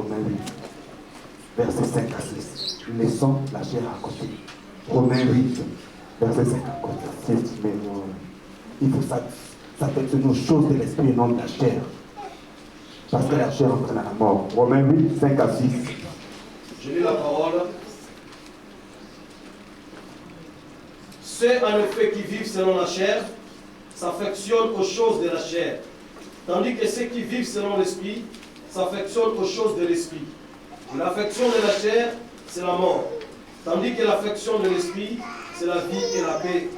Romains 8, versets 5 à 6. Laissons la chair à côté. Romains 8, verset 5 à 6. Mais il faut s'affectionner aux choses de l'esprit et non de la chair. Parce que la chair entraîne à la mort. Romains 8, 5 à 6. Je lis la parole. Ceux en effet qui vivent selon la chair s'affectionnent aux choses de la chair, tandis que ceux qui vivent selon l'esprit s'affectionnent aux choses de l'esprit. L'affection de la chair, c'est la mort, tandis que l'affection de l'esprit, c'est la vie et la paix.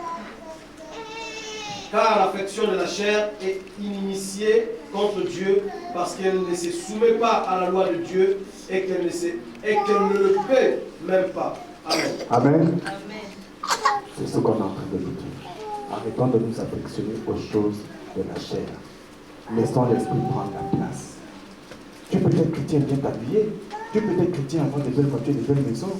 Car l'affection de la chair est inimitié contre Dieu, parce qu'elle ne se soumet pas à la loi de Dieu et qu'elle ne le peut même pas. Amen. Amen. C'est ce qu'on est en train de vous dire. Arrêtons de nous affectionner aux choses de la chair. Laissons l'esprit prendre la place. Tu peux être chrétien bien habillé. Tu peux être chrétien avoir des belles voitures, des belles maisons.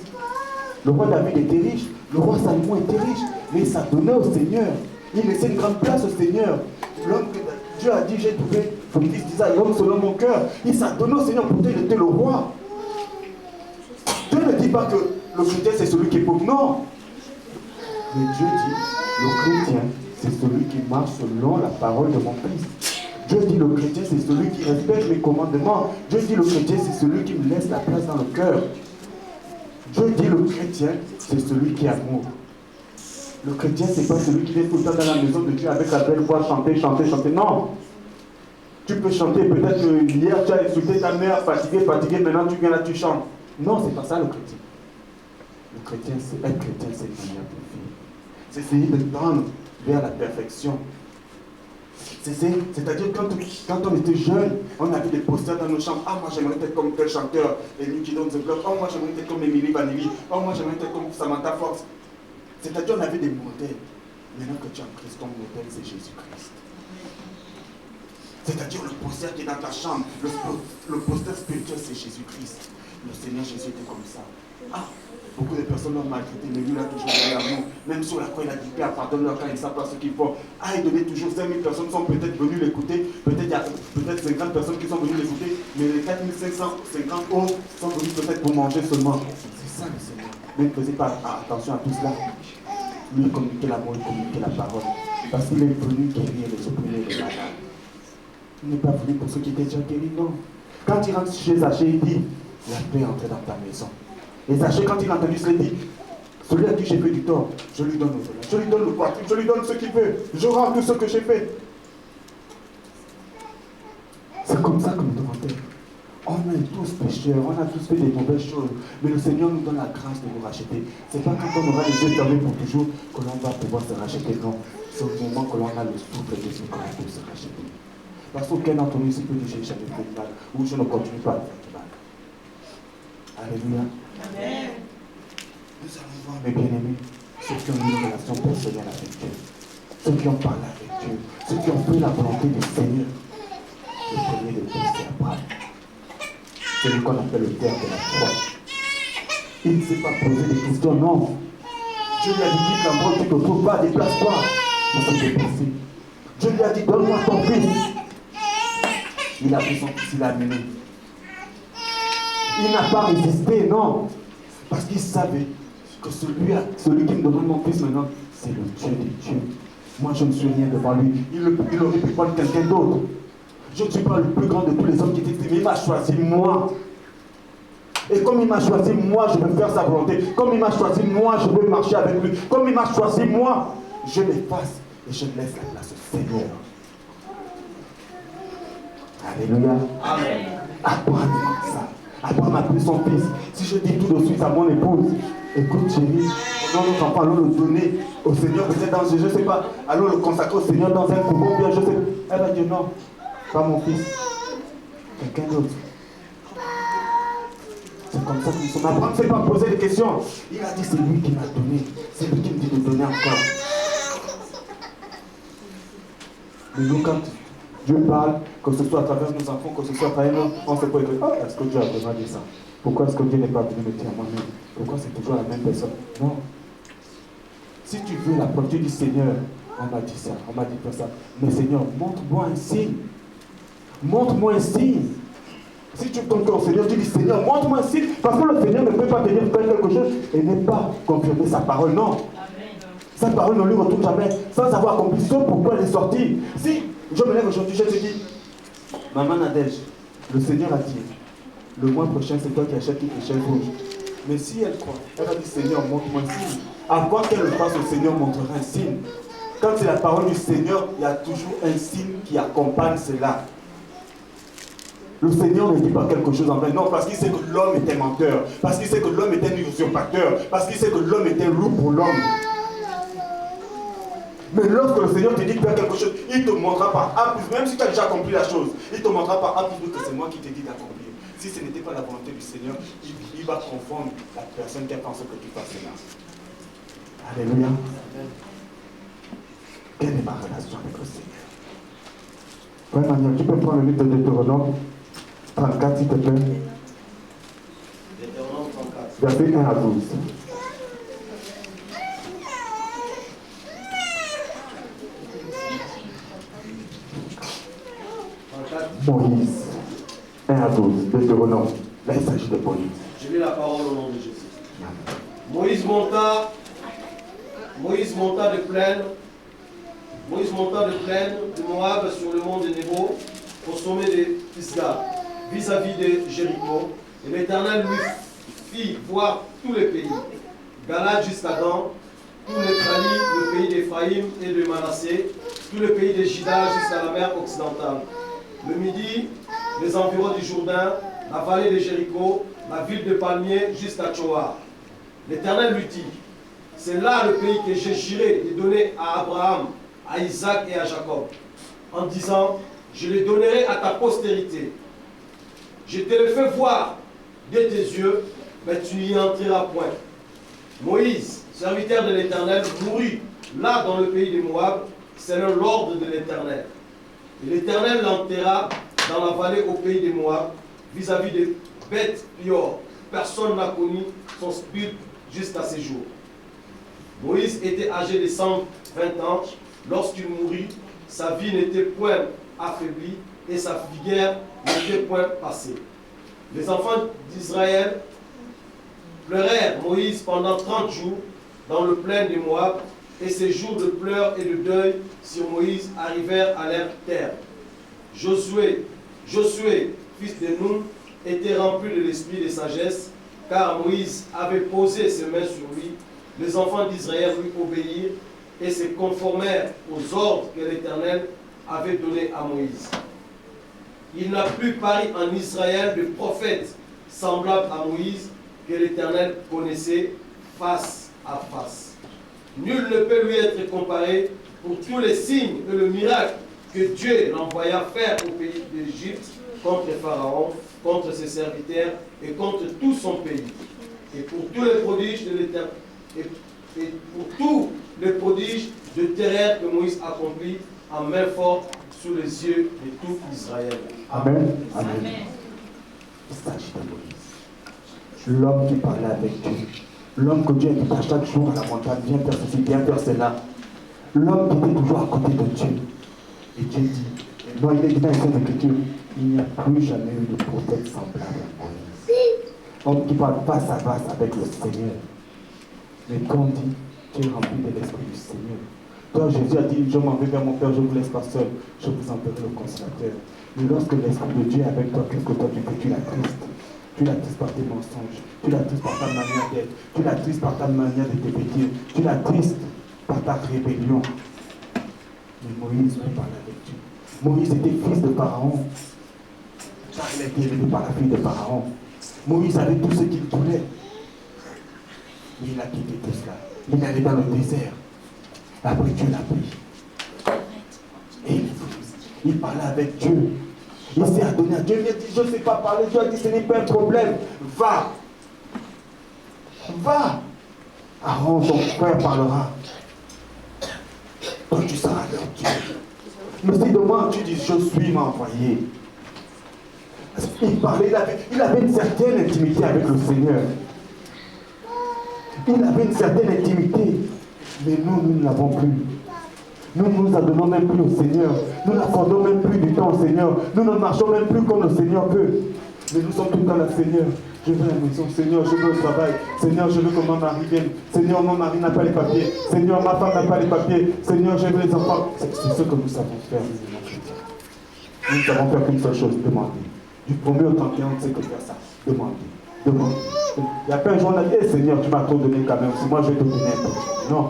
Le roi David était riche. Le roi Salomon était riche. Mais il s'adonnait au Seigneur. Il laissait une grande place au Seigneur. L'homme que Dieu a dit, j'ai trouvé, son fils disait, l'homme selon mon cœur. Il s'adonnait au Seigneur, pourtant il était le roi. Dieu ne dit pas que le chrétien c'est celui qui est pauvre. Non. Mais Dieu dit, le chrétien, c'est celui qui marche selon la parole de mon Fils. Dieu dit, le chrétien, c'est celui qui respecte mes commandements. Dieu dit, le chrétien, c'est celui qui me laisse la place dans le cœur. Dieu dit, le chrétien, c'est celui qui amour. Le chrétien, c'est pas celui qui vient tout le temps dans la maison de Dieu avec la belle voix, chanter, chanter, chanter. Non. Tu peux chanter, peut-être que hier tu as insulté ta mère, fatigué, maintenant tu viens là, tu chantes. Non, c'est pas ça le chrétien. Le chrétien, c'est être chrétien, c'est venir pour vivre. C'est essayer de tendre vers la perfection. C'est-à-dire quand on était jeune, on avait des posters dans nos chambres. Ah, moi j'aimerais être comme tel chanteur, et lui qui donne the block. Oh, moi j'aimerais être comme Emily Vanilli. Oh, moi j'aimerais être comme Samantha Fox. C'est-à-dire on avait des modèles. Maintenant que tu as Christ, ton modèle c'est Jésus-Christ. C'est-à-dire le poster qui est dans ta chambre, le poster spirituel c'est Jésus-Christ. Le Seigneur Jésus était comme ça. Ah, beaucoup de personnes l'ont maltraité, mais lui il a toujours derrière nous. Même sur la croix, il a dit Père, pardonne-leur quand ils ne savent pas ce qu'ils font. Ah, il donnait toujours 5000 personnes sont peut-être venues l'écouter. Peut-être il y a peut-être 50 personnes qui sont venues l'écouter, mais les 4550 autres sont venus peut-être pour manger seulement. C'est ça le Seigneur. Mais il ne faisait pas attention à tout cela. Lui, il communiquait l'amour, il communiquait la parole. Parce qu'il est venu guérir les opprimés, les malades. Il n'est pas venu pour ceux qui étaient déjà guéris, non. Quand il rentre chez Zachée, il dit la paix est entrée dans ta maison. Et Zachée, quand il a entendu cela, il dit celui à qui j'ai fait du tort, je lui donne le voleur, je lui donne le poitrine, je lui donne ce qu'il veut, je rends tout ce que j'ai fait. C'est comme ça que nous devons être. On est tous pécheurs, on a tous fait des mauvaises choses, mais le Seigneur nous donne la grâce de nous racheter. C'est pas quand on aura les yeux fermés pour toujours que l'on va pouvoir se racheter, non. C'est au moment que l'on a le souffle de Dieu qu'on peut se racheter. Parce qu'aucun d'entre nous ici peut dire j'ai jamais fait de mal, ou je ne continue pas à faire de mal. Alléluia. Amen. Nous allons voir, mes bien-aimés, ceux qui ont eu une relation personnelle avec Dieu, ceux qui ont parlé avec Dieu, ceux qui ont fait la volonté du Seigneur. Le premier de tous, c'est Abraham. Celui qu'on appelle le père de la foi. Il ne s'est pas posé des questions, non. Dieu lui a dit, quitte l'endroit, tu ne te trouves pas, déplace-toi. Il s'est déplacé. Dieu lui a dit, donne-moi ton fils. Il a pris son fils, il l'a amené. Il n'a pas résisté, non. Parce qu'il savait que celui qui me donne mon fils maintenant, c'est le Dieu des dieux. Moi, je ne suis rien devant lui. Il aurait pu prendre quelqu'un d'autre. Je ne suis pas le plus grand de tous les hommes qui existent, mais il m'a choisi moi. Et comme il m'a choisi moi, je veux faire sa volonté. Comme il m'a choisi moi, je veux marcher avec lui. Comme il m'a choisi moi, je l'efface et je laisse la place au Seigneur. Alléluia. Amen. Abraham est comme ça. Abraham a pris son fils. Si je dis tout de suite à mon épouse, écoute chérie, prenons notre enfant, allons le donner au Seigneur, peut-être dans je ne sais pas, allons le consacrer au Seigneur dans un couvent, bien je sais. Elle va dire non, pas mon fils, quelqu'un d'autre. C'est comme ça que nous sommes. Abraham ne s'est pas posé de questions. Il a dit c'est lui qui m'a donné, c'est lui qui me dit de donner encore. Mais nous, quand Dieu parle, que ce soit à travers nos enfants, que ce soit à travers nous, on se pose est-ce que Dieu a vraiment dit ça? Pourquoi est-ce que Dieu n'est pas venu me dire à moi-même? Pourquoi c'est toujours la même personne? Non. Si tu veux la preuve, tu dis Seigneur, on m'a dit ça, on m'a dit pas ça. Mais Seigneur, montre-moi un signe. Montre-moi un signe. Si tu tombes au Seigneur, tu dis Seigneur, montre-moi un signe. Parce que le Seigneur ne peut pas te dire faire quelque chose et ne pas confirmer sa parole. Non. Sa parole ne lui retourne jamais sans avoir accompli ce pourquoi elle est sortie. Si je me lève aujourd'hui, je te dis, maman Nadège, le Seigneur a dit, le mois prochain, c'est toi qui achètes une échelle rouge. Mais si elle croit, elle va dire Seigneur, montre-moi un signe. Avant qu'elle le fasse, le Seigneur montrera un signe. Quand c'est la parole du Seigneur, il y a toujours un signe qui accompagne cela. Le Seigneur ne dit pas quelque chose en vain. Non, parce qu'il sait que l'homme était menteur. Parce qu'il sait que l'homme était un usurpateur. Parce qu'il sait que l'homme était loup pour l'homme. Mais lorsque le Seigneur te dit de faire quelque chose, il ne te montrera pas A plus, même si tu as déjà accompli la chose, il ne te montrera pas A plus que c'est moi qui t'ai dit d'accomplir. Si ce n'était pas la volonté du Seigneur, il va confondre la personne qui pense que tu fasses cela. Alléluia. Quelle est ma relation avec le Seigneur? Frère Manuel, tu peux prendre le livre de Deutéronome 34, s'il te plaît. Deutéronome 34. Verset 1 à 12. Moïse, 1 à 12, Deutéronome. Là, il s'agit de Moïse. Je lis la parole au nom de Jésus. Moïse monta de plaine de Moab sur le mont de Nebo, au sommet de Pisgah, vis-à-vis de Jéricho. Et l'Éternel lui fit voir tous les pays, Galade jusqu'à Dan, tout l'Éphraïm, le pays d'Éphraïm et de Manassé, tout le pays de Juda jusqu'à la mer occidentale. Le midi, les environs du Jourdain, la vallée de Jéricho, la ville de Palmiers jusqu'à Tchoar. L'Éternel lui dit, c'est là le pays que j'ai juré de donner à Abraham, à Isaac et à Jacob, en disant, je le donnerai à ta postérité. Je te le fais voir de tes yeux, mais tu n'y entreras point. Moïse, serviteur de l'Éternel, mourut là dans le pays de Moab, selon l'ordre de l'Éternel. Et l'Éternel l'enterra dans la vallée au pays de Moab, vis-à-vis de Beth-Pior. Personne n'a connu son sépulcre jusqu'à ce jour. Moïse était âgé de 120 ans. Lorsqu'il mourut, sa vie n'était point affaiblie et sa vigueur n'était point passée. Les enfants d'Israël pleurèrent Moïse pendant 30 jours dans le plain de Moab, et ces jours de pleurs et de deuil sur Moïse arrivèrent à leur terme. Josué, fils de Nun, était rempli de l'esprit de sagesse, car Moïse avait posé ses mains sur lui. Les enfants d'Israël lui obéirent et se conformèrent aux ordres que l'Éternel avait donnés à Moïse. Il n'a plus paru en Israël de prophète semblable à Moïse que l'Éternel connaissait face à face. Nul ne peut lui être comparé pour tous les signes et le miracle que Dieu l'envoya faire au pays d'Égypte contre Pharaon, contre ses serviteurs et contre tout son pays. Et pour tous les prodiges de l'Éternel, et pour tous les prodiges de terreur que Moïse accomplit en main forte sous les yeux de tout Israël. Amen. Amen. Il s'agit de Moïse. L'homme qui parlait avec Dieu. L'homme que Dieu invite à chaque jour à la montagne, viens faire ceci, viens faire cela. L'homme qui était toujours à côté de Dieu. Et Dieu dit, non, il est dit dans cette écriture, il n'y a plus jamais eu de prophète semblable à Moïse. Homme qui parle face à face avec le Seigneur. Mais quand on dit, tu es rempli de l'Esprit du Seigneur. Toi, Jésus a dit, je m'en vais vers mon Père, je ne vous laisse pas seul, je vous enverrai le consolateur. Mais lorsque l'Esprit de Dieu est avec toi, qu'est-ce que toi tu fais? Tu l'attristes. Tu l'attristes par tes mensonges, tu l'attristes par ta manière d'être, tu l'attristes par ta manière de te vêtir, tu l'attristes par ta rébellion. Mais Moïse peut parler avec Dieu. Moïse était fils de Pharaon. Car il a été élevé par la fille de Pharaon. Moïse avait tout ce qu'il voulait. Mais il a quitté tout cela. Il est allé dans le désert. Après Dieu l'a pris. Et il parlait avec Dieu. Il s'est adonné à Dieu. Il a dit, je ne sais pas parler. Dieu a dit, ce n'est pas un problème. Va. Va. Aaron, ton frère parlera. Toi, tu seras leur Dieu. Mais si demain tu dis, je suis m'envoyé. Il parlait, il avait une certaine intimité avec le Seigneur. Il avait une certaine intimité. Mais nous ne l'avons plus. Nous ne nous adonnons même plus au Seigneur. Nous n'accordons même plus du temps au Seigneur. Nous ne marchons même plus comme le Seigneur veut. Mais nous sommes tout le temps là, Seigneur. Je veux la maison, Seigneur, je veux le travail. Seigneur, je veux que mon mari vienne. Seigneur, mon mari n'a pas les papiers. Seigneur, ma femme n'a pas les papiers. Seigneur, je veux les enfants. C'est ce que nous savons faire, nous ne savons faire qu'une seule chose, demander. Du 1er au 31, on ne sait que faire ça. Demander. Demander. Il n'y a pas un jour où on a dit, hey, Seigneur, tu m'as trop donné quand même. Si moi je vais te donner un peu. Non.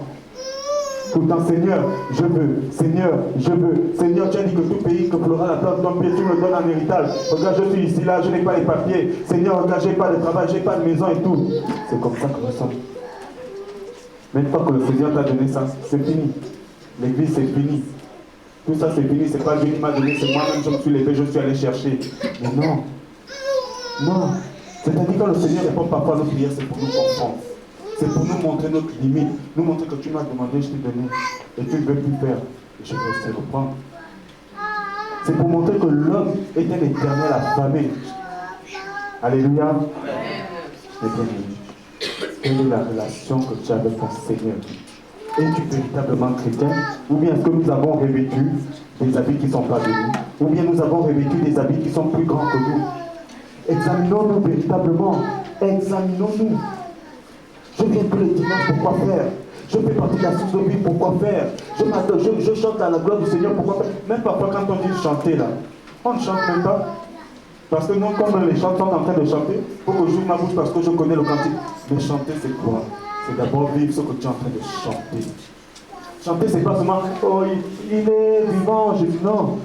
Tout le temps, Seigneur, je veux. Seigneur, je veux. Seigneur, tu as dit que tout pays que pleura la place de ton pied, tu me donnes en héritage. Regarde, je suis ici, là, je n'ai pas les papiers. Seigneur, regarde, je n'ai pas de travail, je n'ai pas de maison et tout. C'est comme ça que nous sommes. Mais une fois que le Seigneur t'a donné ça, c'est fini. L'église, c'est fini. Tout ça, c'est fini. C'est pas Dieu qui m'a donné, c'est moi-même, je me suis levé, je suis allé chercher. Mais non. Non. C'est-à-dire quand le Seigneur répond parfois à nos prières, c'est pour nous comprendre. C'est pour nous montrer notre limite, nous montrer que tu m'as demandé, je t'ai donné, et tu ne veux plus faire, et je vais aussi reprendre. C'est pour montrer que l'homme est un éternel affamé. Alléluia. Et bien, quelle est la relation que tu as avec ton Seigneur? Es-tu véritablement chrétien? Ou bien est-ce que nous avons revêtu des habits qui ne sont pas de nous? Ou bien nous avons revêtu des habits qui sont plus grands que nous? Examinons-nous véritablement. Examinons-nous. Je viens tous les dimanches, pourquoi faire? Je fais partie de la source de vie, pourquoi faire? Je chante à la gloire du Seigneur, pourquoi faire? Même parfois quand on dit chanter là, on ne chante même pas. Parce que nous, comme les chanteurs sont en train de chanter, il faut que j'ouvre ma bouche parce que je connais le cantique. Mais chanter, c'est quoi? C'est d'abord vivre ce que tu es en train de chanter. Chanter, c'est pas seulement, oh, il est vivant. Je dis non.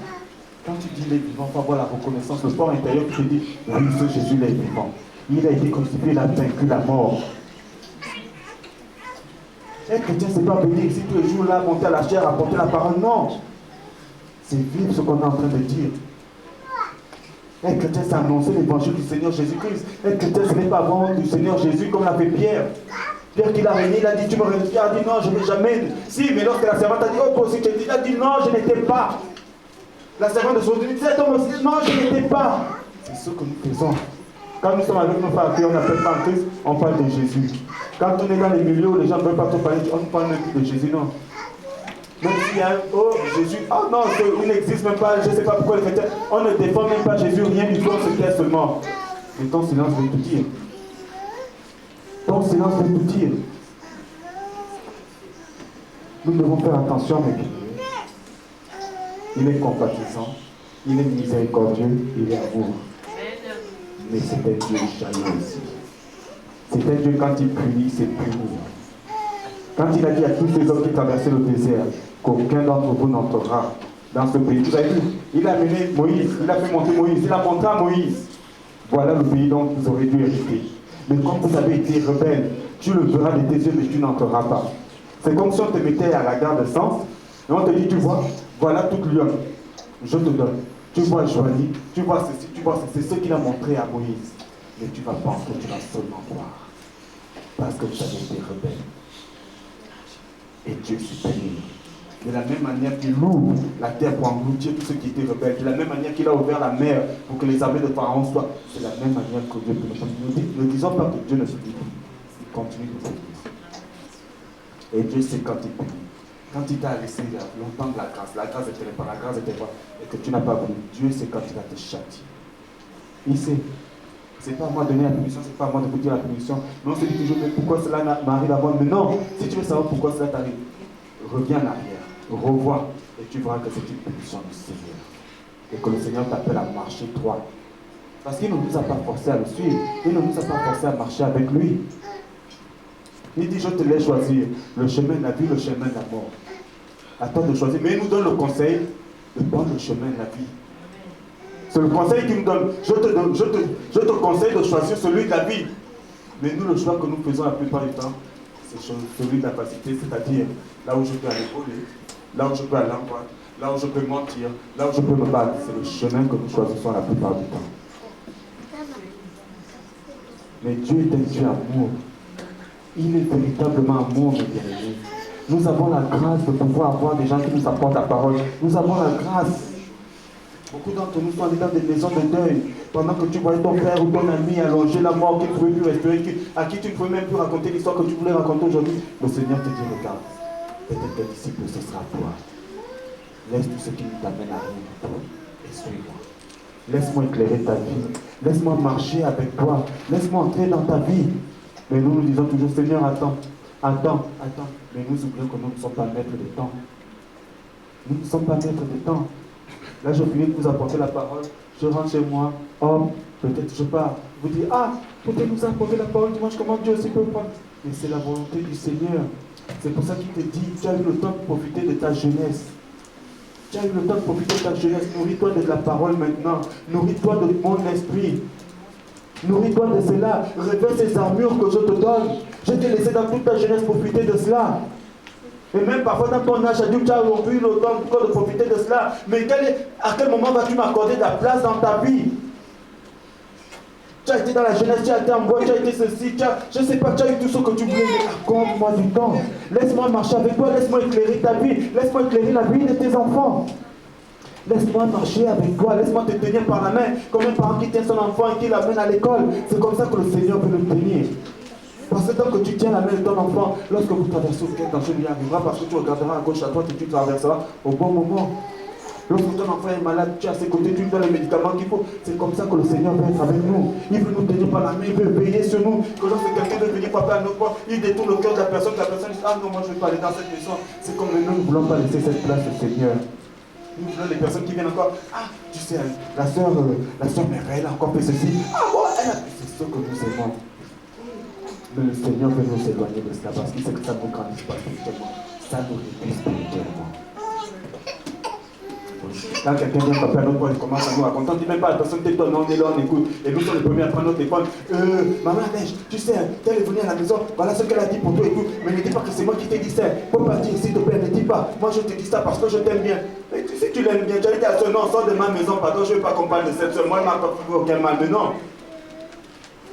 Quand tu dis il est vivant, il faut avoir la reconnaissance, le fort intérieur qui te dit, oui, ce Jésus, il est vivant. Il a été crucifié, il a vaincu la mort. Être chrétien, c'est pas venir ici tous les jours là, monter à la chair, apporter la parole. Non. C'est vivre ce qu'on est en train de dire. Être chrétien, c'est annoncer l'évangile du Seigneur Jésus-Christ. Être chrétien, ce n'est pas vendre du Seigneur Jésus comme l'a fait Pierre. Pierre qui l'a régné, il a dit, tu me régnes. Il a dit, non, je ne vais jamais. Si, mais lorsque la servante a dit, oh, toi aussi tu es dit, il a dit, non, je n'étais pas. La servante de son Dieu dit, cet homme aussi, non, je n'étais pas. C'est ce que nous faisons. Quand nous sommes avec nos frères, on appelle pas en Christ, on parle de Jésus. Quand on est dans les milieux où les gens ne veulent pas trop parler, on ne parle même plus de Jésus, non. Même s'il y a un, oh Jésus, oh non, il n'existe même pas, je ne sais pas pourquoi les chrétiens, on ne défend même pas Jésus, rien du tout, on se tait seulement. Et ton silence veut tout dire. Ton silence veut tout dire. Nous devons faire attention, mes bien. Il est compatissant, il est miséricordieux, il est amour. Mais c'est un Dieu jaloux aussi. C'est un Dieu, quand il punit, c'est punir. Quand il a dit à tous ces hommes qui traversaient le désert qu'aucun d'entre vous n'entrera dans ce pays. Vous avez vu, il a amené Moïse, il a fait monter Moïse, il a montré à Moïse. Voilà le pays dont vous aurez dû hériter. Mais comme vous avez été rebelle, tu le verras de tes yeux, mais tu n'entreras pas. C'est comme si on te mettait à la gare de Sens et on te dit, tu vois, voilà toute Lyon, je te donne. Tu vois Joanie, tu vois ceci, tu vois ceci, c'est ce qu'il a montré à Moïse. Mais tu vas penser que tu vas seulement voir. Parce que tu avais été rebelle. Et Dieu s'est béni. De la même manière qu'il ouvre la terre pour engloutir tous ceux qui étaient rebelles, de la même manière qu'il a ouvert la mer pour que les armées de Pharaon soient, c'est la même manière que Dieu peut nous dire. Ne disons pas que Dieu ne se dit pas. Il continue de se dire. Et Dieu sait quand il punit. Quand il t'a laissé longtemps de la grâce était pas, la grâce était pas, et que tu n'as pas voulu, Dieu sait quand il va te châtier. Il sait. C'est pas à moi de donner la punition, c'est pas à moi de vous dire la punition. Non, c'est toujours, mais pourquoi cela m'arrive à moi? Mais non, si tu veux savoir pourquoi cela t'arrive, reviens en arrière, revois, et tu verras que c'est une punition du Seigneur. Et que le Seigneur t'appelle à marcher droit. Parce qu'il ne nous a pas forcé à le suivre, il ne nous a pas forcé à marcher avec lui. Il dit, je te laisse choisir le chemin de la vie, le chemin de la mort. À toi de choisir. Mais il nous donne le conseil de prendre le chemin de la vie. C'est le conseil qu'il nous donne. Je te conseille de choisir celui de la vie. Mais nous, le choix que nous faisons la plupart du temps, c'est celui de la facilité, c'est-à-dire là où je peux aller voler, là où je peux aller en boîte, là où je peux mentir, là où je peux me battre. C'est le chemin que nous choisissons la plupart du temps. Mais Dieu est un Dieu amour. Il est véritablement amour, mes bien-aimés. Nous avons la grâce de pouvoir avoir des gens qui nous apportent la parole. Nous avons la grâce. Beaucoup d'entre nous sont allés dans des maisons de deuil. Pendant que tu voyais ton père ou ton ami allonger la mort, qui ne pouvait plus respirer, à qui tu ne pouvais même plus raconter l'histoire que tu voulais raconter aujourd'hui, le Seigneur te dit, regarde, peut-être tes disciples, ce sera toi. Laisse tout ce qui ne t'amène à rien du tout et suis-moi. Laisse-moi éclairer ta vie. Laisse-moi marcher avec toi. Laisse-moi entrer dans ta vie. Mais nous disons toujours, Seigneur, attends. Mais nous oublions que nous ne sommes pas maîtres du temps. Nous ne sommes pas maîtres du temps. Là, je finis de vous apporter la parole. Je rentre chez moi. Oh, peut-être je pars. Vous dites, peut-être nous apporter la parole dimanche, comment Dieu aussi peut prendre. Mais c'est la volonté du Seigneur. C'est pour ça qu'il te dit, tu as eu le temps de profiter de ta jeunesse. Tu as eu le temps de profiter de ta jeunesse. Nourris-toi de la parole maintenant. Nourris-toi de mon esprit. Nourris-toi de cela. Revêt ces armures que je te donne. Je t'ai laissé dans toute ta jeunesse profiter de cela. Et même parfois dans ton âge adulte, tu as eu le temps encore de profiter de cela. Mais à quel moment vas-tu m'accorder de la place dans ta vie? Tu as été dans la jeunesse, tu as été en bois, tu as été ceci, je ne sais pas, tu as eu tout ce que tu voulais. Accorde-moi du temps. Laisse-moi marcher avec toi, laisse-moi éclairer ta vie, laisse-moi éclairer la vie de tes enfants. Laisse-moi marcher avec toi, laisse-moi te tenir par la main, comme un parent qui tient son enfant et qui l'amène à l'école. C'est comme ça que le Seigneur veut le tenir. Parce que tant que tu tiens la main de ton enfant, lorsque vous traversez aucun danger lui arrivera, parce que tu regarderas à gauche, à droite et tu traverseras au bon moment. Lorsque ton enfant est malade, tu es à ses côtés, tu lui donnes les médicaments qu'il faut. C'est comme ça que le Seigneur veut être avec nous. Il veut nous tenir par la main, il veut veiller sur nous. Que lorsque quelqu'un veut venir frapper à notre porte, il détourne le cœur de la personne dit, non, moi je ne veux pas aller dans cette maison. C'est comme nous ne voulons pas laisser cette place au Seigneur. Nous voulons les personnes qui viennent encore, tu sais, la sœur Mireille a encore fait ceci. C'est ce que nous aimons. Mais le Seigneur veut nous éloigner de cela parce qu'il sait que ça ne nous grandit pas spirituellement. Ça nous réduit spirituellement. Quand quelqu'un vient frapper à notre porte, il commence à nous raconter, on ne dit même pas à la personne, tais-toi, non, on est là, on écoute. Et nous sommes les premiers à prendre notre téléphone. Maman Neige, tu sais, elle est venue à la maison, voilà ce qu'elle a dit pour toi et tout. Mais ne dis pas que c'est moi qui t'ai dit ça. Faut pas dire, s'il te plaît, ne dis pas. Moi je te dis ça parce que je t'aime bien. Mais tu sais, tu l'aimes bien. Tu as dit à ce nom, sors de ma maison, pardon, je ne veux pas qu'on parle de cette soeur. Moi, elle m'a pas fait aucun mal, mais non.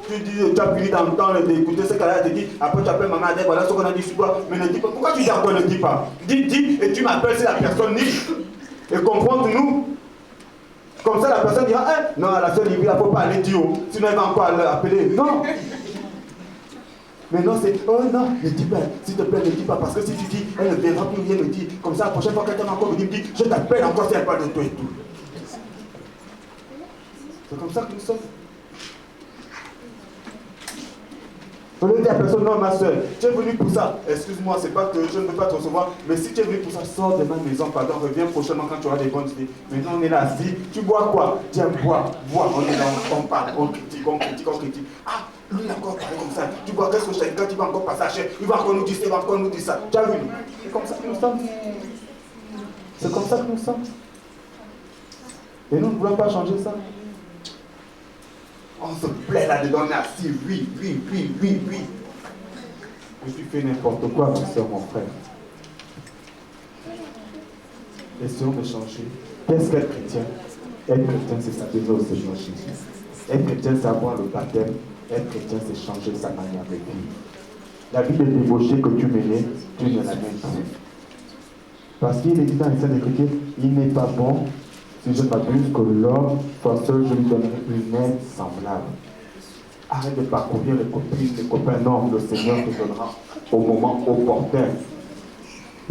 Tu dis, tu as pu dans le temps d'écouter ce qu'elle a dit. Après, tu appelles maman, voilà ce qu'on a dit sur toi. Mais ne dis pas. Pourquoi tu dis encore ne dis pas? Dis, et tu m'appelles si la personne dit. Et comprends-nous. Comme ça, la personne dira, non, à la seule il ne faut pas aller dire, sinon elle va encore appeler. Non. Mais non, c'est, non, ne dis pas, s'il te plaît, ne dis pas, parce que si tu dis, elle ne viendra plus rien me dire. Comme ça, la prochaine fois qu'elle t'aime encore, me dit, je t'appelle encore si elle parle de toi et tout. C'est comme ça que nous sommes. On ne dit à la personne, non, ma soeur, tu es venu pour ça. Excuse-moi, c'est pas que je ne veux pas te recevoir, mais si tu es venu pour ça, sors de ma maison, pardon, reviens prochainement quand tu auras des bonnes idées. Maintenant, on est là assis. Tu bois quoi? Tiens, bois. On est là, on parle, on critique. Lui, il a encore parlé comme ça. Tu vois, qu'est-ce que je t'ai dit? Quand il va encore passer à chair, il va encore nous dire ça, il va encore nous dire ça. Tu as vu? C'est comme ça que nous sommes. C'est comme ça que nous sommes. Et nous ne voulons pas changer ça. On se plaît là-dedans, on est assis, oui. Et tu fais n'importe quoi, ma soeur, mon frère. Essayons de changer. Qu'est-ce qu'être chrétien? Être chrétien, c'est s'adhérer au Seigneur Jésus. Être chrétien, c'est avoir le baptême. Être chrétien, c'est changer sa manière de vivre. La vie de débauché que tu menais, tu ne la mènes plus. Parce qu'il est dit dans les Saintes Écritures, il n'est pas bon, si je m'abuse, que l'homme soit seul, je lui donnerai une aide semblable. Arrête de parcourir les copines, les copains. Non, le Seigneur te donnera au moment opportun.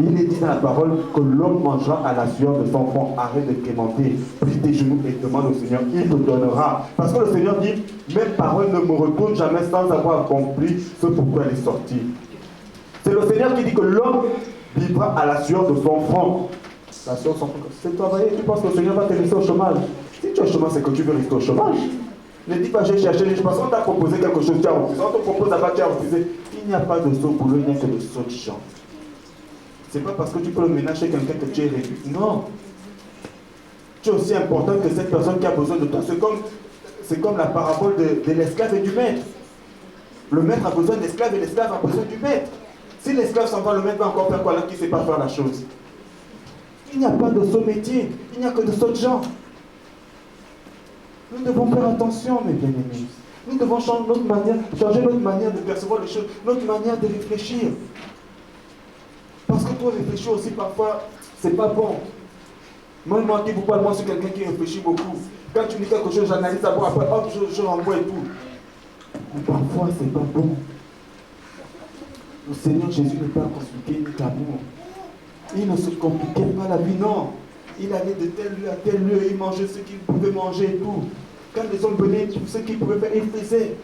Il est dit dans la parole que l'homme mangera à la sueur de son front. Arrête de clémenter, plie tes genoux et demande au Seigneur, il te donnera. Parce que le Seigneur dit, mes paroles ne me retournent jamais sans avoir accompli ce pourquoi elle est sortie. C'est le Seigneur qui dit que l'homme vivra à la sueur de son front. La sueur de son front, c'est travailler, tu penses que le Seigneur va te laisser au chômage. Si tu es au chômage, c'est que tu veux rester au chômage. Ne dis pas j'ai cherché, parce qu'on t'a proposé quelque chose, tu as refusé. On te propose là-bas, tu as refusé. Il n'y a pas de saut boulot, il n'y a que de sauts gens. C'est pas parce que tu peux le ménager quelqu'un que tu es réduit. Non. Tu es aussi important que cette personne qui a besoin de toi. C'est comme la parabole de l'esclave et du maître. Le maître a besoin de l'esclave et l'esclave a besoin du maître. Si l'esclave s'en va, le maître va encore faire quoi là qui ne sait pas faire la chose? Il n'y a pas de saut métier, il n'y a que de sauts gens. Nous devons faire attention, mes bien-aimés. Nous devons changer notre manière de percevoir les choses, notre manière de réfléchir. Parce que toi, réfléchir aussi parfois, c'est pas bon. Moi qui vous parle, moi, c'est quelqu'un qui réfléchit beaucoup. Quand tu dis quelque chose, j'analyse d'abord, après, hop, je renvoie et tout. Mais parfois, c'est pas bon. Le Seigneur Jésus n'est pas compliqué ni d'amour. Il ne se compliquait pas la vie, non. Il allait de tel lieu à tel lieu, il mangeait ce qu'il pouvait manger et tout. Quand les hommes venaient, tout ce qu'ils pouvaient faire, il faisait.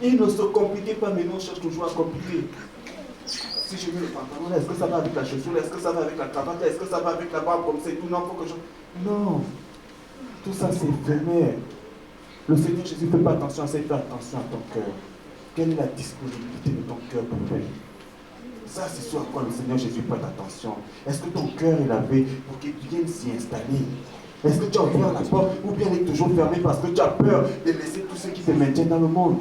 Il ne se compliquait pas, mais nous on cherche toujours à compliquer. Si je mets le pantalon, est-ce que ça va avec la chaussure? Est-ce que ça va avec la cravate? Est-ce que ça va avec la barbe comme c'est tout? Non, faut que je... Non. Tout ça c'est éphémère. Le Seigneur Jésus ne fait pas attention à ça, il fait attention à ton cœur. Quelle est la disponibilité de ton cœur pour lui? Ça, c'est sur quoi le Seigneur Jésus prête attention. Est-ce que ton cœur est lavé pour qu'il vienne s'y installer? Est-ce que tu as ouvert la porte ou bien elle est toujours fermée parce que tu as peur de laisser tous ceux qui te maintiennent dans le monde?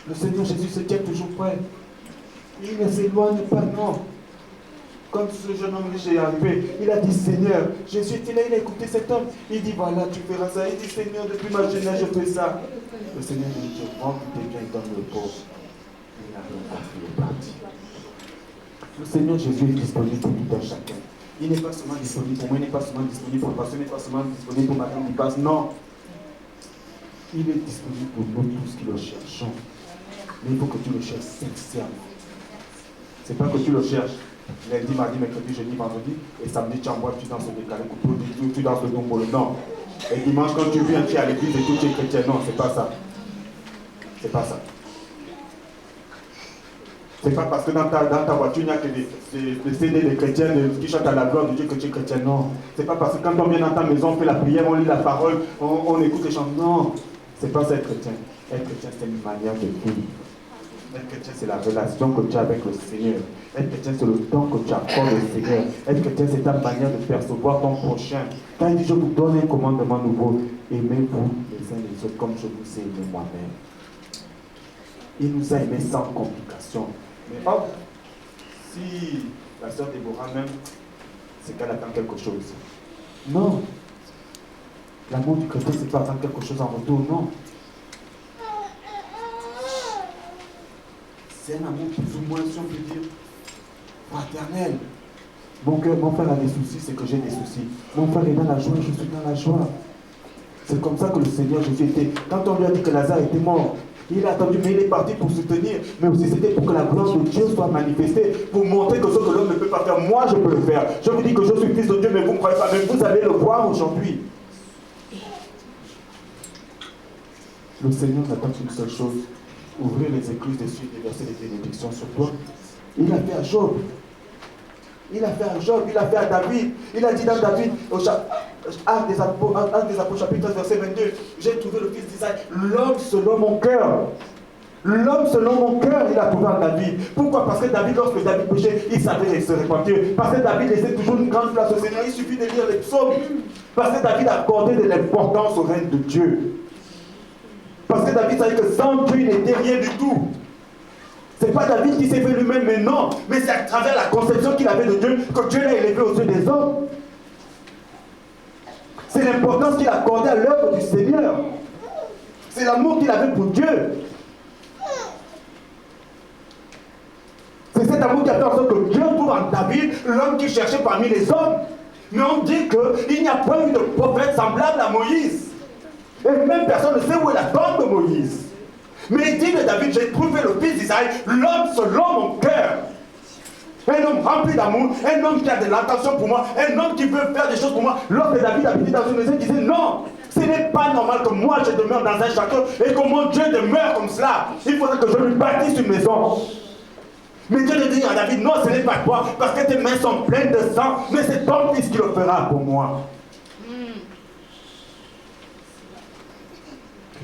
Le Seigneur Jésus se tient toujours prêt. Il ne s'éloigne pas, non. Quand ce jeune homme riche est arrivé, il a dit, Seigneur, Jésus était là, il a écouté cet homme. Il dit, voilà, tu feras ça. Il dit, Seigneur, depuis ma jeunesse, je fais ça. Le Seigneur lui dit, vends tous tes biens et donne le pauvre. Il n'a rien compris, il est parti. Le Seigneur Jésus est disponible pour tout un chacun. Il n'est pas seulement disponible pour moi, il n'est pas seulement disponible pour le pasteur, il n'est pas seulement disponible pour madame qui passe. Non. Il est disponible pour nous tous qui le cherchons. Mais il faut que tu le cherches sincèrement. C'est pas que tu le cherches lundi, mardi, mercredi, jeudi, vendredi, et samedi tu envoies, tu danses au décalé, tu danses le dombolo. Non. Et dimanche, quand tu viens, tu es à l'église et tout, tu es chrétien. Non, c'est pas ça. C'est pas ça. C'est pas parce que dans ta voiture, il n'y a que des CD des chrétiens qui chantent à la gloire de Dieu que tu es chrétien. Non. C'est pas parce que quand on vient dans ta maison, on fait la prière, on lit la parole, on écoute les chants. Non. C'est pas ça être chrétien. Être chrétien, c'est une manière de vivre. Être chrétien, c'est la relation que tu as avec le Seigneur. Être chrétien, c'est le temps que tu accordes au Seigneur. Être chrétien, c'est ta manière de percevoir ton prochain. Quand il dit, je vous donne un commandement nouveau, aimez-vous les uns les autres comme je vous ai aimé moi-même. Il nous a aimés sans complication. Mais hop, si la sœur Déborah même, c'est qu'elle attend quelque chose. Non. L'amour du chrétien, c'est pas attendre quelque chose en retour, non. C'est un amour plus ou moins, si on peut dire, fraternel. Mon frère a des soucis, c'est que j'ai des soucis. Mon frère est dans la joie, je suis dans la joie. C'est comme ça que le Seigneur Jésus était. Quand on lui a dit que Lazare était mort, il a attendu, mais il est parti pour soutenir. Mais aussi c'était pour que la gloire de Dieu soit manifestée, pour montrer que ce que l'homme ne peut pas faire, moi je peux le faire. Je vous dis que je suis fils de Dieu, mais vous ne croyez pas, mais vous allez le voir aujourd'hui. Le Seigneur n'attend qu'une seule chose, ouvrir les écluses des cieux et verser les bénédictions sur toi. Il a fait à Job. Il a fait à Job, il a fait à David. Il a dit dans David, au Actes des Apôtres, chapitre 13, verset 22, j'ai trouvé le fils d'Isaïe, l'homme selon mon cœur. L'homme selon mon cœur, il a trouvé en David. Pourquoi? Parce que David, lorsque David péchait, il savait se repentir. Parce que David laissait toujours une grande place au Seigneur. Il suffit de lire les psaumes. Parce que David accordait de l'importance au règne de Dieu. Parce que David savait que sans Dieu, il n'était rien du tout. C'est pas David qui s'est fait lui-même, mais non. Mais c'est à travers la conception qu'il avait de Dieu que Dieu l'a élevé aux yeux des hommes. C'est l'importance qu'il accordait à l'œuvre du Seigneur. C'est l'amour qu'il avait pour Dieu. C'est cet amour qui a fait en sorte que Dieu trouve en David l'homme qui cherchait parmi les hommes. Mais on dit qu'il n'y a pas eu de prophète semblable à Moïse. Et même personne ne sait où est la tombe de Moïse. Mais il dit de David, j'ai trouvé le fils d'Isaïe, l'homme selon mon cœur. Un homme rempli d'amour, un homme qui a de l'attention pour moi, un homme qui veut faire des choses pour moi. Lorsque David habitait dans une maison, il disait non, ce n'est pas normal que moi je demeure dans un château et que mon Dieu demeure comme cela. Il faudrait que je lui bâtisse une maison. Mais Dieu lui dit à David, non, ce n'est pas toi, parce que tes mains sont pleines de sang, mais c'est ton fils qui le fera pour moi.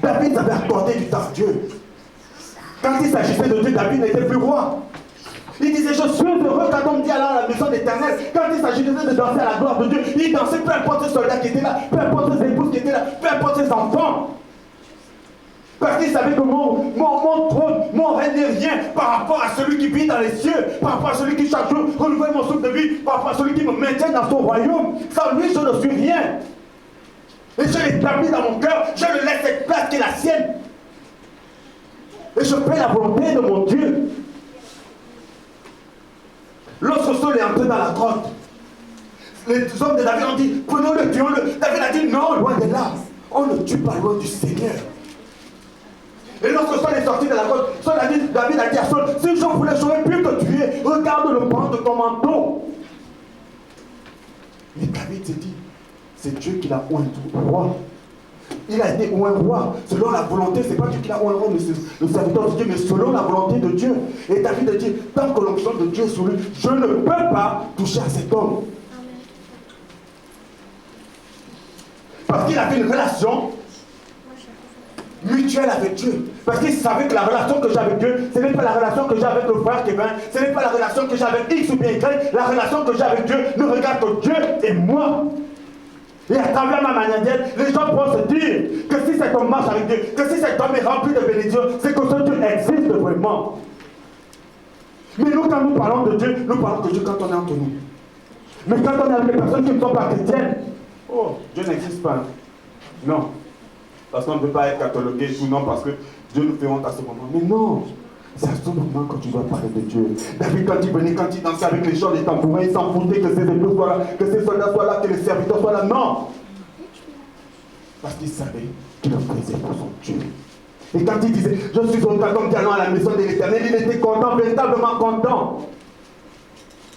David avait accordé du temps à Dieu. Quand il s'agissait de Dieu, David n'était plus roi. Il disait, je suis heureux quand on me dit alors à la maison d'Éternel. Quand il s'agissait de danser à la gloire de Dieu, il dansait, peu importe les soldats qui étaient là, peu importe les épouses qui étaient là, peu importe les enfants. Parce qu'il savait que mon trône, mon règne n'est rien par rapport à celui qui vit dans les cieux, par rapport à celui qui chaque jour renouvelle mon souffle de vie, par rapport à celui qui me maintient dans son royaume. Sans lui, je ne suis rien. Et je l'établis dans mon cœur, je lui laisse cette place qui est la sienne. Et je fais la volonté de mon Dieu. Lorsque Saul est entré dans la grotte, les hommes de David ont dit, prenons-le, tuons-le. David a dit, non, loin de là. On ne tue pas loin du Seigneur. Et lorsque Saul est sorti de la grotte, David a dit à Saul, si je voulais, j'aurais pu te tuer. Regarde le pan de ton manteau. c'est Dieu qui l'a oint roi. Il a été oint roi. Selon la volonté, c'est pas Dieu qui l'a oint roi, mais c'est le serviteur de Dieu, mais selon la volonté de Dieu. Et David dit, tant que l'onction de Dieu est sur lui, je ne peux pas toucher à cet homme. Parce qu'il avait une relation mutuelle avec Dieu. Parce qu'il savait que la relation que j'ai avec Dieu, ce n'est pas la relation que j'ai avec le frère Kevin, ce n'est pas la relation que j'ai avec X ou bien Y. La relation que j'ai avec Dieu ne regarde que Dieu et moi. Et à travers ma manière d'être, les gens pourront se dire que si cet homme marche avec Dieu, que si cet homme est rempli de bénédictions, c'est que ce Dieu existe vraiment. Mais nous, quand nous parlons de Dieu, nous parlons de Dieu quand on est entre nous. Mais quand on est avec les personnes qui ne sont pas chrétiennes, oh, Dieu n'existe pas. Non. Parce qu'on ne peut pas être catalogué tout non, parce que Dieu nous fait honte à ce moment. Mais non. C'est à ce moment que tu dois parler de Dieu. David, quand il venait, quand il dansait avec les chants, les tambourins, il s'en foutait que ses épouses soient là, que ses soldats soient là, que les serviteurs soient là. Non. Parce qu'il savait qu'il le faisait pour son Dieu. Et quand il disait, je suis un comme allant à la maison de l'Éternel, il était content, véritablement content.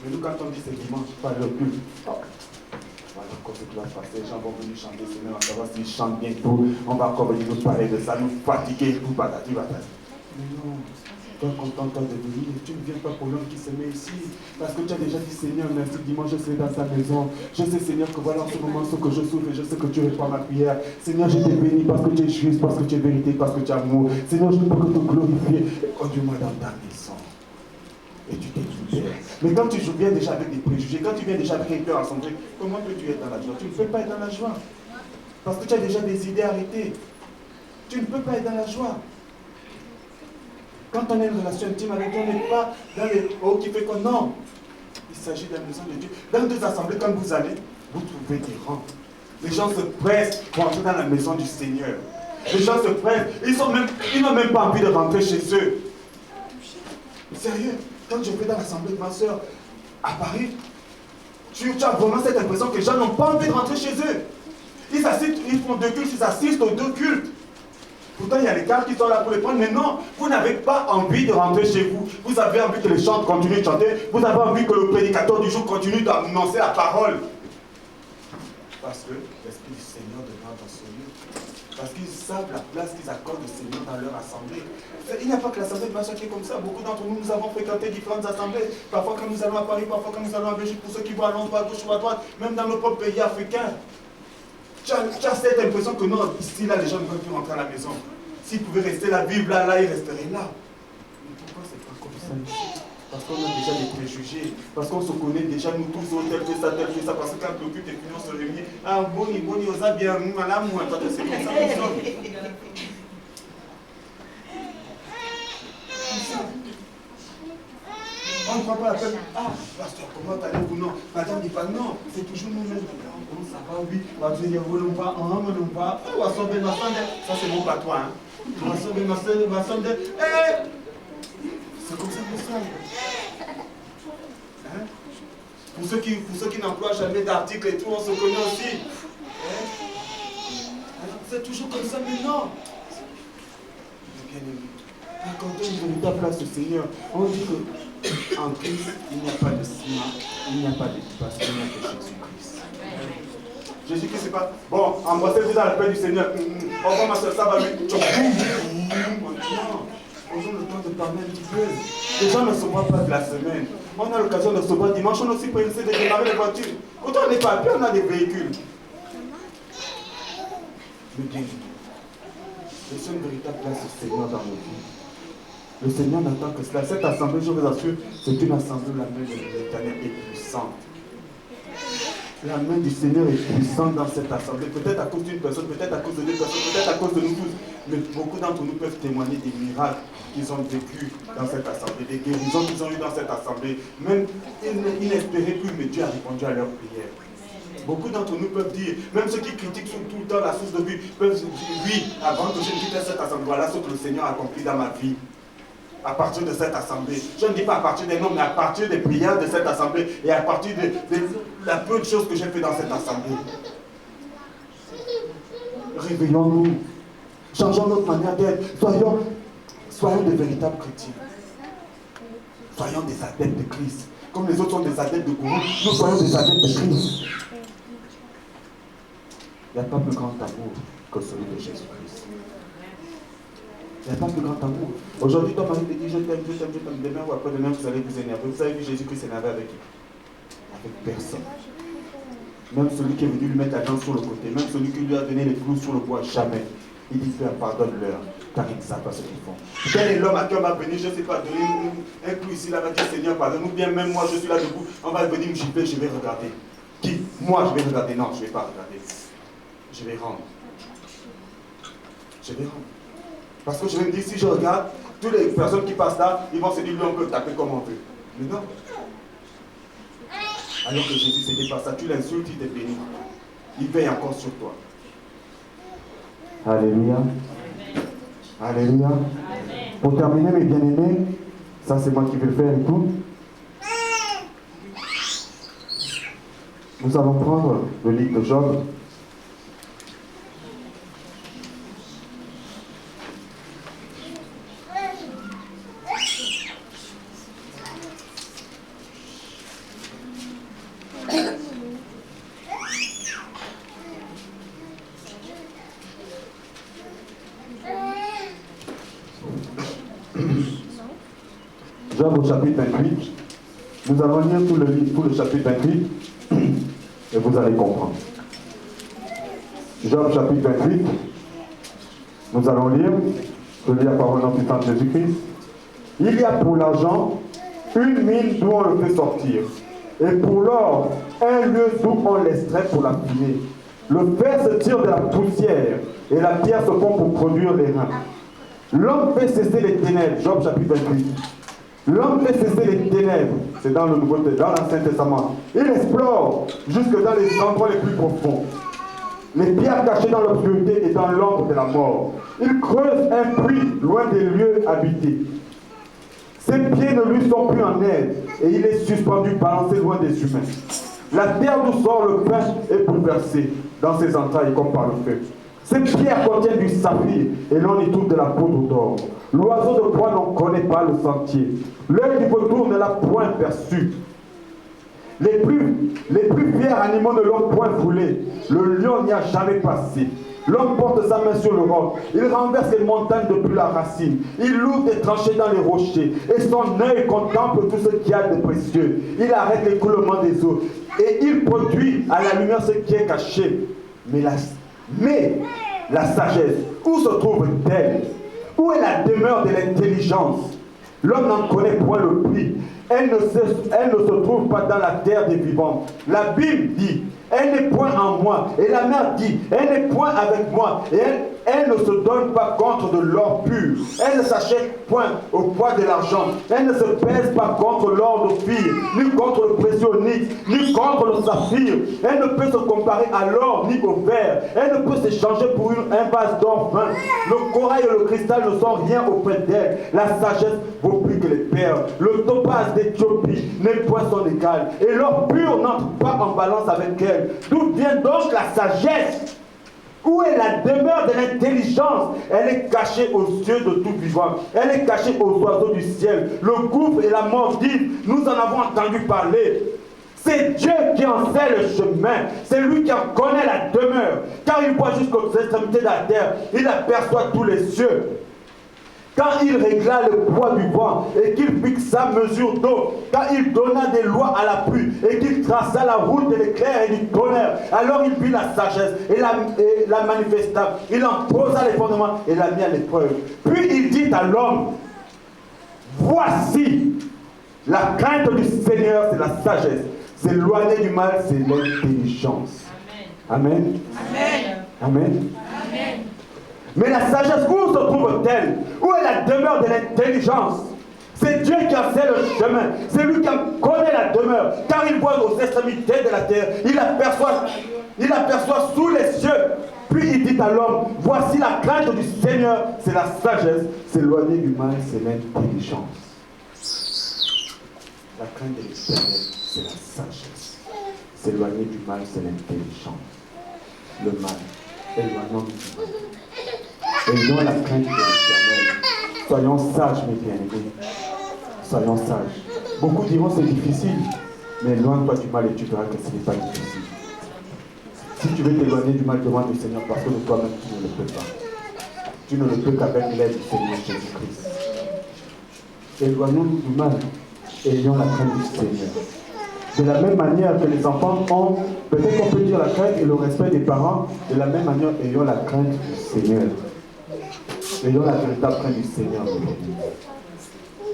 Mais nous, quand on dit c'est dimanche, pas le culte. Voilà encore ce qui va se passer. Les gens vont venir chanter, Seigneur, on va savoir s'ils chantent bien tout. On va encore venir nous parler de ça, nous fatiguer, tout, patati, patati. Mais non. Toi, contente de venir, tu ne viens pas pour l'homme qui se met ici. Parce que tu as déjà dit, Seigneur, merci, dimanche, je serai dans ta maison. Je sais, Seigneur, que voilà en ce moment ce que je souffre et je sais que tu réponds à ma prière. Seigneur, je t'ai béni parce que tu es juste, parce que tu es vérité, parce que tu es amour. Seigneur, je ne peux que te glorifier. Et conduis-moi dans ta maison. Et tu t'es libéré. Mais quand tu joues bien déjà avec des préjugés, quand tu viens déjà avec un cœur assemblé, comment peux-tu être dans la joie? Tu ne peux pas être dans la joie. Parce que tu as déjà des idées arrêtées. Tu ne peux pas être dans la joie. Quand on a une relation intime avec Dieu, on n'est pas dans les hauts qui fait que non. Il s'agit de la maison de Dieu. Dans des assemblées, quand vous allez, vous trouvez des rangs. Les gens se pressent pour entrer dans la maison du Seigneur. Les gens se pressent. Ils n'ont même pas envie de rentrer chez eux. Sérieux, quand je vais dans l'assemblée de ma soeur à Paris, tu as vraiment cette impression que les gens n'ont pas envie de rentrer chez eux. Ils font deux cultes, ils assistent aux deux cultes. Pourtant, il y a les gars qui sont là pour les prendre, mais non, vous n'avez pas envie de rentrer chez vous. Vous avez envie que les chants continuent de chanter. Vous avez envie que le prédicateur du jour continue d'annoncer la parole. Parce que l'Esprit du Seigneur demeure dans ce lieu. Parce qu'ils savent la place qu'ils accordent au Seigneur dans leur assemblée. Il n'y a pas que l'assemblée de Macha qui est comme ça. Beaucoup d'entre nous, nous avons fréquenté différentes assemblées. Parfois quand nous allons à Paris, parfois quand nous allons à Belgique, pour ceux qui vont à Londres, à gauche ou à droite, même dans nos propres pays africains. Tu as cette impression que non, ici, là, les gens ne veulent plus rentrer à la maison. S'ils pouvaient rester là, vivre là, ils resteraient là. Mais pourquoi c'est pas comme ça ici? Parce qu'on a déjà des préjugés. Parce qu'on se connaît déjà, nous tous, tel fait ça. Parce que quand le culte est fini, on se réunit. Ah, boni, on a bien, madame, moi, toi, c'est comme ça, on ne prend pas la peine. Ah, pasteur, comment allez-vous? Non. Madame dit pas non. C'est toujours nous-mêmes. Comment ça va? Oui. On va venir, on va, on va sauver notre sang. Ça, c'est mon patois. Hein. On va sauver notre sang. On va sauver. C'est comme ça que ça. Hein? Pour ceux qui n'emploient jamais d'articles et tout, on se connaît aussi. Hein? C'est toujours comme ça, mais non. Bien aimé. Accordons une véritable place au Seigneur. On dit qu'en Christ, il n'y a pas de ciment, il n'y a pas d'équipage, il n'y a que Jésus-Christ. Jésus-Christ, c'est pas. Bon, embrassez-vous dans la paix du Seigneur. Au revoir, ma soeur, ça va vite. Non, prenons le temps de parler un petit peu. Les gens ne se voient pas de la semaine. On a l'occasion de se voir dimanche, on a aussi pressé de démarrer les voitures. Quand on n'est pas à pied, on a des véhicules. Mais bien, laissons une véritable place au Seigneur dans nos vies. Le Seigneur n'attend que cela. Cette assemblée, je vous assure, c'est une assemblée où la main de l'Éternel est puissante. La main du Seigneur est puissante dans cette assemblée. Peut-être à cause d'une personne, peut-être à cause de deux personnes, peut-être à cause de nous tous. Mais beaucoup d'entre nous peuvent témoigner des miracles qu'ils ont vécus dans cette assemblée, des guérisons qu'ils ont eues dans cette assemblée. Même ils n'espéraient plus, mais Dieu a répondu à leurs prières. Beaucoup d'entre nous peuvent dire, même ceux qui critiquent tout le temps la source de vie, peuvent dire, oui, avant que je ne quitte cette assemblée, voilà ce que le Seigneur a accompli dans ma vie. À partir de cette assemblée. Je ne dis pas à partir des noms, mais à partir des prières de cette assemblée et à partir de la peu de choses que j'ai fait dans cette assemblée. Réveillons-nous. Changeons notre manière d'être. Soyons de véritables chrétiens. Soyons des adeptes de Christ. Comme les autres sont des adeptes de gourou, nous soyons des adeptes de Christ. Il n'y a pas plus grand amour que celui de Jésus-Christ. Il n'y a pas plus grand amour. Aujourd'hui, ton mari te dit je t'aime, je t'aime, je t'aime. Demain ou après-demain, vous allez vous énerver. Vous avez vu Jésus-Christ s'énerver avec qui? Avec personne. Même celui qui est venu lui mettre la jambe sur le côté, même celui qui lui a donné les clous sur le bois, jamais. Il dit Père, pardonne-leur, car ils ne savent pas ce qu'ils font. Quel est l'homme à qui on va venir, je ne sais pas, donner un clou ici, là, va dire Seigneur, pardonne, ou bien même moi, je suis là debout, on va venir me gifler, je vais regarder. Qui? Moi, je vais regarder. Non, je ne vais pas regarder. Je vais rendre. Je vais rendre. Parce que je vais me dire, si je regarde, toutes les personnes qui passent là, ils vont se dire, lui, on peut taper comme on veut. Mais non. Alors que Jésus, c'était pas ça. Tu l'insultes, il te bénit. Il veille encore sur toi. Alléluia. Alléluia. Amen. Pour terminer, mes bien-aimés, ça c'est moi qui vais le faire et tout. Nous allons prendre le livre de Job. Job au chapitre 28. Nous allons lire tout le chapitre 28 et vous allez comprendre. Job chapitre 28. Nous allons lire. Je lis la parole en puissance de Jésus-Christ. Il y a pour l'argent une mine d'où on le fait sortir, et pour l'or un lieu d'où on l'extrait pour l'affiner. Le fer se tire de la poussière et la pierre se fond pour produire les reins. L'homme fait cesser les ténèbres. Job chapitre 28. L'homme fait cesser les ténèbres, c'est dans l'Ancien Testament. Il explore jusque dans les endroits les plus profonds, les pierres cachées dans l'obscurité et dans l'ombre de la mort. Il creuse un puits loin des lieux habités. Ses pieds ne lui sont plus en aide et il est suspendu, balancé loin des humains. La terre d'où sort le pain est bouleversée dans ses entrailles comme par le feu. Ces pierres contiennent du saphir et l'on y trouve de la poudre d'or. L'oiseau de proie n'en connaît pas le sentier. L'œil du vautour ne l'a point perçu. Les plus fiers animaux ne l'ont point foulé. Le lion n'y a jamais passé. L'homme porte sa main sur le roc. Il renverse les montagnes depuis la racine. Il ouvre des tranchées dans les rochers. Et son œil contemple tout ce qu'il y a de précieux. Il arrête l'écoulement des eaux. Et il produit à la lumière ce qui est caché. Mais la sagesse, où se trouve-t-elle? Où est la demeure de l'intelligence? L'homme n'en connaît point le prix. Elle ne se trouve pas dans la terre des vivants. La Bible dit, elle n'est point en moi. Et la mer dit, elle n'est point avec moi. Et elle ne se donne pas contre de l'or pur. Elle ne s'achète point au poids de l'argent. Elle ne se pèse pas contre l'or d'Ophir, ni contre le précieux onyx, ni contre le saphir. Elle ne peut se comparer à l'or, ni au verre. Elle ne peut s'échanger pour un vase d'or fin. Le corail et le cristal ne sont rien auprès d'elle. La sagesse vaut plus que les perles. Le topaz d'Éthiopie n'est point son égal. Et l'or pur n'entre pas en balance avec elle. D'où vient donc la sagesse? Où est la demeure de l'intelligence? Elle est cachée aux yeux de tout vivant. Elle est cachée aux oiseaux du ciel. Le gouffre et la mort disent, nous en avons entendu parler. C'est Dieu qui en sait le chemin. C'est lui qui en connaît la demeure. Car il voit jusqu'aux extrémités de la terre. Il aperçoit tous les cieux. Quand il régla le poids du vent et qu'il fixa mesure d'eau, quand il donna des lois à la pluie et qu'il traça la route de l'éclair et du tonnerre, alors il vit la sagesse et la manifesta. Il en posa les fondements et la mit à l'épreuve. Puis il dit à l'homme, voici, la crainte du Seigneur, c'est la sagesse. S'éloigner du mal, c'est l'intelligence. Amen. Amen. Amen. Amen. Mais la sagesse, où se trouve-t-elle? Où est la demeure de l'intelligence? C'est Dieu qui en sait le chemin. C'est lui qui en connaît la demeure. Car il voit aux extrémités de la terre. Il aperçoit sous les cieux. Puis il dit à l'homme, voici la crainte du Seigneur, c'est la sagesse. S'éloigner du mal, c'est l'intelligence. La crainte de l'Éternel, c'est la sagesse. S'éloigner du mal, c'est l'intelligence. Le mal, éloignons du mal. Ayons la crainte de l'Éternel. Soyons sages, mes bien-aimés. Soyons sages. Beaucoup diront c'est difficile, mais éloigne-toi du mal et tu verras que ce n'est pas difficile. Si tu veux t'éloigner du mal, demande du Seigneur parce que de toi-même, tu ne le peux pas. Tu ne le peux qu'avec l'aide du Seigneur Jésus-Christ. Éloignons-nous du mal et ayons la crainte du Seigneur. De la même manière que les enfants ont, peut-être qu'on peut dire la crainte et le respect des parents, de la même manière, ayons la crainte du Seigneur. Ayons la véritable crainte du Seigneur aujourd'hui.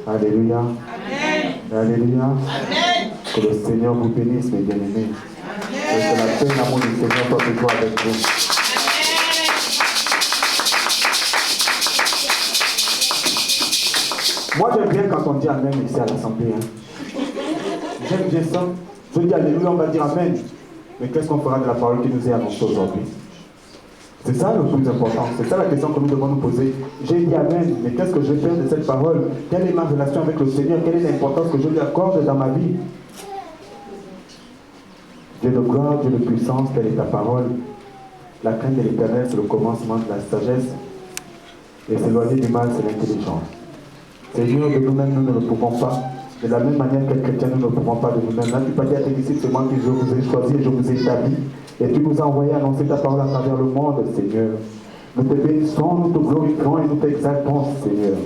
Alléluia. Amen. Alléluia. Amen. Que le Seigneur vous bénisse, mes bien-aimés. Et que la paix et l'amour du Seigneur soit toujours avec vous. Moi, j'aime bien quand on dit Amen ici à l'Assemblée. J'aime bien ça. Je dis Alléluia, on va dire Amen. Mais qu'est-ce qu'on fera de la parole qui nous est annoncée aujourd'hui? C'est ça le plus important. C'est ça la question que nous devons nous poser. J'ai dit Amen, mais qu'est-ce que je fais de cette parole? Quelle est ma relation avec le Seigneur? Quelle est l'importance que je lui accorde dans ma vie? Dieu de gloire, Dieu de puissance, quelle est ta parole? La crainte de l'Éternel, c'est le commencement de la sagesse. Et s'éloigner du mal, c'est l'intelligence. Seigneur, de nous-mêmes, nous ne le pouvons pas. De la même manière que chrétiens, nous ne pouvons pas de nous-mêmes. Là, tu peux dire à tes disciples, c'est moi qui je vous ai choisi et je vous ai établi. Et tu nous as envoyé annoncer ta parole à travers le monde, Seigneur. Nous te bénissons, nous te glorifions et nous t'exaltons, Seigneur.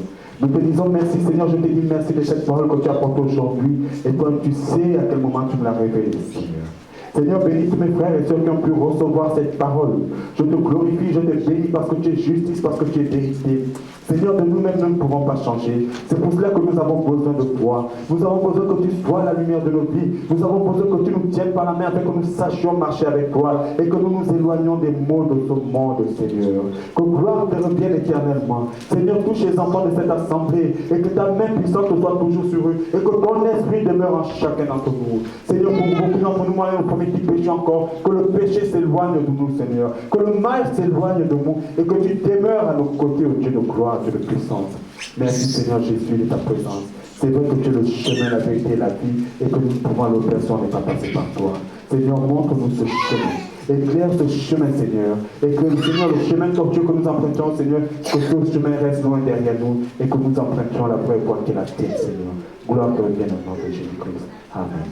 Nous te disons merci, Seigneur, je te dis merci de cette parole que tu apportes aujourd'hui. Et toi, tu sais à quel moment tu me l'as révélée, Seigneur. Seigneur, bénis tous mes frères et sœurs qui ont pu recevoir cette parole. Je te glorifie, je te bénis parce que tu es justice, parce que tu es vérité. Seigneur, de nous-mêmes, nous ne pouvons pas changer. C'est pour cela que nous avons besoin de toi. Nous avons besoin que tu sois la lumière de nos vies. Nous avons besoin que tu nous tiennes par la main afin que nous sachions marcher avec toi et que nous nous éloignions des maux de ce monde, Seigneur. Que gloire te revienne éternellement. Seigneur, touche les enfants de cette assemblée et que ta main puissante soit toujours sur eux et que ton esprit demeure en chacun d'entre nous. Seigneur, pour beaucoup d'entre nous, moi, au premier petit péché encore, que le péché s'éloigne de nous, Seigneur. Que le mal s'éloigne de nous et que tu demeures à nos côtés, au Dieu de gloire. De puissance. Merci Seigneur Jésus de ta présence. C'est vrai que tu es le chemin, la vérité et la vie et que nous pouvons l'opérer si on n'est pas passé par toi. Seigneur, montre-nous ce chemin. Éclaire ce chemin, Seigneur. Et que Seigneur, le chemin tortueux que nous empruntions, Seigneur, que ce chemin reste loin derrière nous et que nous empruntions la vraie voie qui est la tienne, Seigneur. Gloire te revienne au nom de Jésus-Christ. Amen.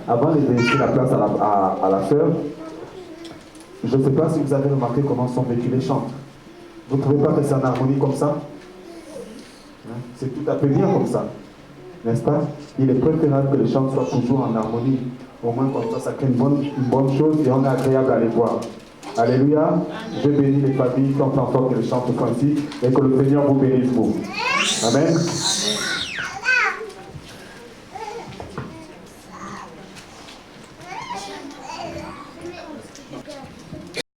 Avant de laisser la place à la sœur, je ne sais pas si vous avez remarqué comment sont vécus les chants. Vous ne trouvez pas que c'est en harmonie comme ça? C'est tout à fait bien comme ça. N'est-ce pas? Il est préférable que les chants soient toujours en harmonie. Au moins comme ça crée une bonne chose et on est agréable à les voir. Alléluia. Je bénis les familles qui ont fait en sorte que les chants se font ainsi et que le Seigneur vous bénisse vous. Amen.